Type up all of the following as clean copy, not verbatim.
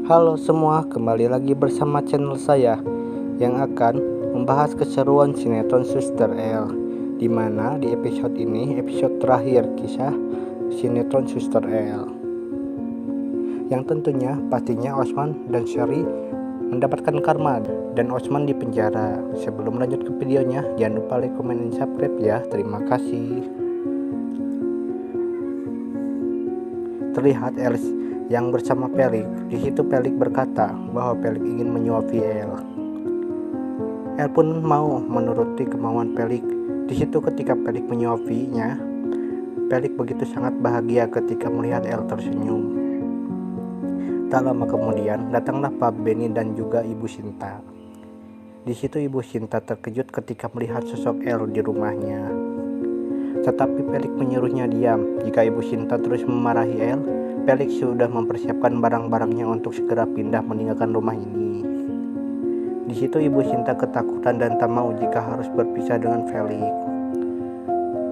Halo semua, kembali lagi bersama channel saya yang akan membahas keseruan sinetron Suster L, di mana di episode ini episode terakhir kisah sinetron Suster L, yang tentunya pastinya Osman dan Sherry mendapatkan karma dan Osman di penjara. Sebelum lanjut ke videonya, jangan lupa like, comment, dan subscribe ya. Terima kasih. Terlihat Els yang bersama Pelik. Di situ Pelik berkata bahwa Pelik ingin menyuapi El. El pun mau menuruti kemauan Pelik. Di situ ketika Pelik menyuapinya, Pelik begitu sangat bahagia ketika melihat El tersenyum. Tak lama kemudian datanglah Pak Benny dan juga Ibu Sinta. Di situ Ibu Sinta terkejut ketika melihat sosok El di rumahnya. Tetapi Pelik menyuruhnya diam. Jika Ibu Sinta terus memarahi El, Pelik sudah mempersiapkan barang-barangnya untuk segera pindah meninggalkan rumah ini. Di situ Ibu Sinta ketakutan dan tak mau jika harus berpisah dengan Pelik.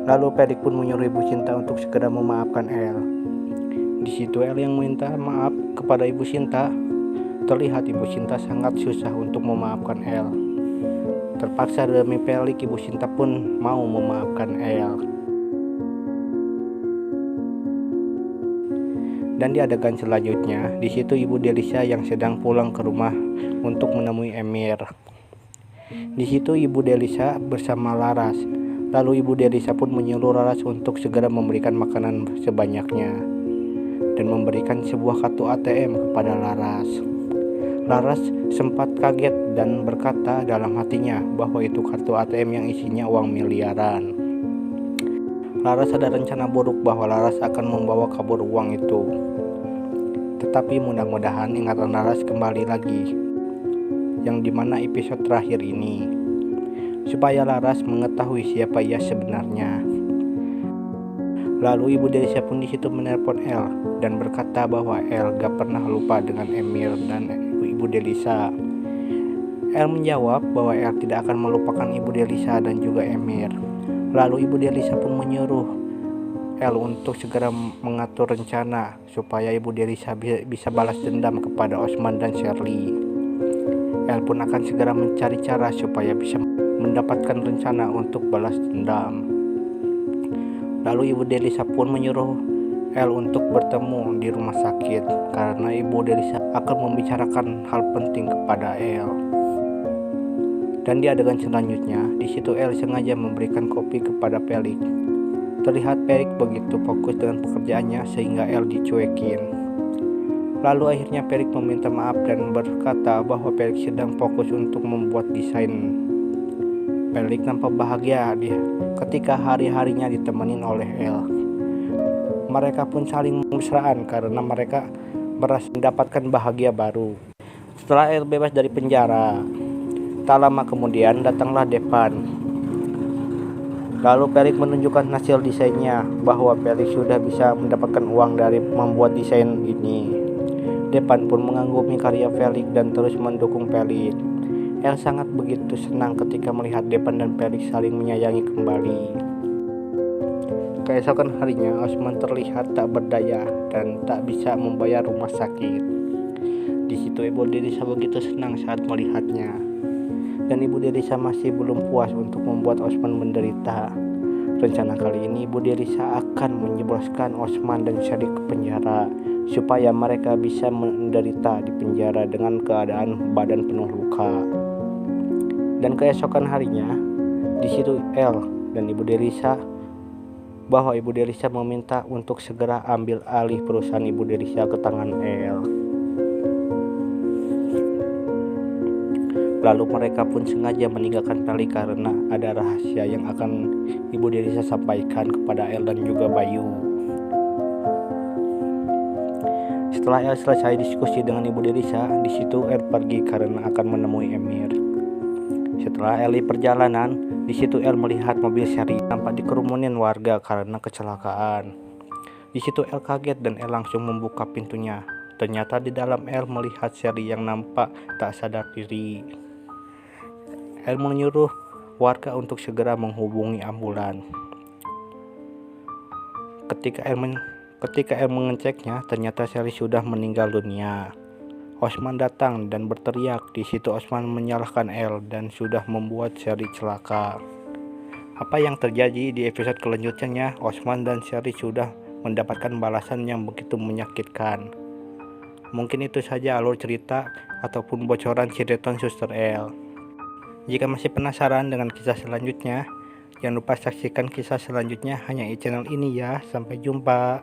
Lalu Pelik pun menyuruh Ibu Sinta untuk segera memaafkan El. Di situ El yang meminta maaf kepada Ibu Sinta. Terlihat Ibu Sinta sangat susah untuk memaafkan El. Terpaksa demi Pelik, Ibu Sinta pun mau memaafkan El. Dan di adegan selanjutnya, di situ Ibu Delisa yang sedang pulang ke rumah untuk menemui Emir. Di situ Ibu Delisa bersama Laras. Lalu Ibu Delisa pun menyuruh Laras untuk segera memberikan makanan sebanyaknya dan memberikan sebuah kartu ATM kepada Laras. Laras sempat kaget dan berkata dalam hatinya bahwa itu kartu ATM yang isinya uang miliaran. Laras ada rencana buruk bahwa Laras akan membawa kabur uang itu. Tetapi mudah-mudahan ingatan Laras kembali lagi, yang dimana episode terakhir ini, supaya Laras mengetahui siapa ia sebenarnya. Lalu Ibu Delisa pun di situ menelpon El dan berkata bahwa El gak pernah lupa dengan Emir dan Ibu Delisa. El menjawab bahwa El tidak akan melupakan Ibu Delisa dan juga Emir. Lalu Ibu Delisa pun menyuruh El untuk segera mengatur rencana supaya Ibu Delisa bisa balas dendam kepada Osman dan Shirley. El pun akan segera mencari cara supaya bisa mendapatkan rencana untuk balas dendam. Lalu Ibu Delisa pun menyuruh El untuk bertemu di rumah sakit karena Ibu Delisa akan membicarakan hal penting kepada El. Dan di adegan selanjutnya, di situ El sengaja memberikan kopi kepada Pelik. Terlihat Pelik begitu fokus dengan pekerjaannya sehingga El dicuekin. Lalu akhirnya Pelik meminta maaf dan berkata bahwa Pelik sedang fokus untuk membuat desain. Pelik nampak bahagia ketika hari-harinya ditemenin oleh El. Mereka pun saling mesraan karena mereka merasa mendapatkan bahagia baru. Setelah El bebas dari penjara, tak lama kemudian datanglah Depan. Lalu Pelik menunjukkan hasil desainnya bahwa Pelik sudah bisa mendapatkan uang dari membuat desain ini. Depan pun mengagumi karya Pelik dan terus mendukung Pelik. El sangat begitu senang ketika melihat Depan dan Pelik saling menyayangi kembali. Keesokan harinya Osman terlihat tak berdaya dan tak bisa membayar rumah sakit. Di situ Ibu Delisa begitu senang saat melihatnya. Dan Ibu Delisa masih belum puas untuk membuat Osman menderita. Rencana kali ini Ibu Delisa akan menjebloskan Osman dan Sherry ke penjara supaya mereka bisa menderita di penjara dengan keadaan badan penuh luka. Dan keesokan harinya, di situ El dan Ibu Delisa bahwa Ibu Delisa meminta untuk segera ambil alih perusahaan Ibu Delisa ke tangan El. Lalu mereka pun sengaja meninggalkan Pelik karena ada rahasia yang akan Ibu Delisa sampaikan kepada El dan juga Bayu. Setelah El selesai diskusi dengan Ibu Delisa, di situ El pergi karena akan menemui Emir. Setelah El di perjalanan, di situ El melihat mobil Sherry tampak dikerumunin warga karena kecelakaan. Di situ El kaget dan El langsung membuka pintunya. Ternyata di dalam El melihat Sherry yang nampak tak sadar diri. El menyuruh warga untuk segera menghubungi ambulan. Ketika El mengeceknya, ternyata Sherry sudah meninggal dunia. Osman datang dan berteriak. Di situ Osman menyalahkan El dan sudah membuat Sherry celaka. Apa yang terjadi di episode selanjutnya? Osman dan Sherry sudah mendapatkan balasan yang begitu menyakitkan. Mungkin itu saja alur cerita ataupun bocoran sinetron Suster El. Jika masih penasaran dengan kisah selanjutnya, jangan lupa saksikan kisah selanjutnya hanya di channel ini ya. Sampai jumpa.